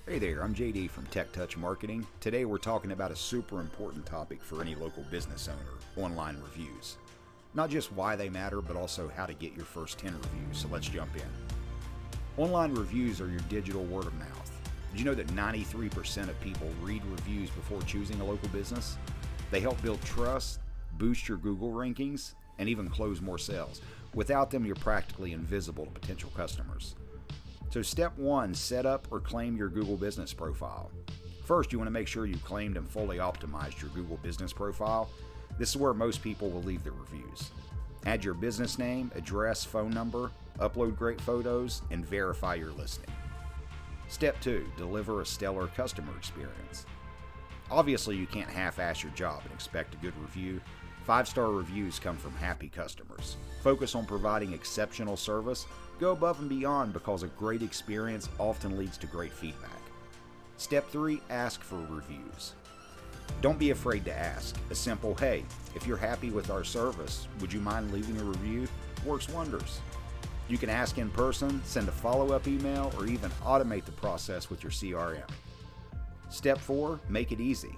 Hey there, I'm JD from Tech Touch Marketing. Today we're talking about a super important topic for any local business owner, online reviews. Not just why they matter, but also how to get your first 10 reviews, so let's jump in. Online reviews are your digital word of mouth. Did you know that 93% of people read reviews before choosing a local business? They help build trust, boost your Google rankings, and even close more sales. Without them, you're practically invisible to potential customers. So step 1, set up or claim your Google business profile. First, you want to make sure you claimed and fully optimized your Google business profile. This is where most people will leave their reviews. Add your business name, address, phone number, upload great photos, and verify your listing. Step 2, deliver a stellar customer experience. Obviously, you can't half-ass your job and expect a good review. 5-star reviews come from happy customers. Focus on providing exceptional service. Go above and beyond because a great experience often leads to great feedback. Step 3, ask for reviews. Don't be afraid to ask. A simple, hey, if you're happy with our service, would you mind leaving a review? Works wonders. You can ask in person, send a follow-up email, or even automate the process with your CRM. Step 4, make it easy.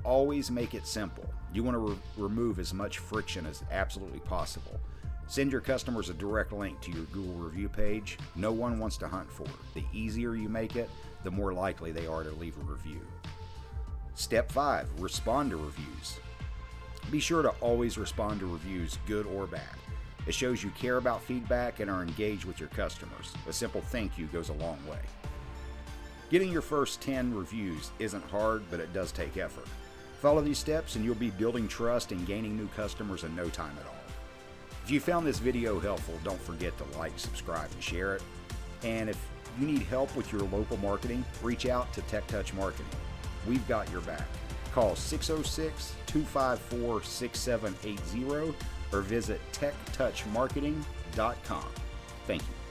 Always make it simple. You want to remove as much friction as absolutely possible. Send your customers a direct link to your Google review page. No one wants to hunt for it. The easier you make it, the more likely they are to leave a review. Step 5, respond to reviews. Be sure to always respond to reviews, good or bad. It shows you care about feedback and are engaged with your customers. A simple thank you goes a long way. Getting your first 10 reviews isn't hard, but it does take effort. Follow these steps and you'll be building trust and gaining new customers in no time at all. If you found this video helpful, don't forget to like, subscribe, and share it. And if you need help with your local marketing, reach out to Tech Touch Marketing. We've got your back. Call 606-254-6780 or visit techtouchmarketing.com. Thank you.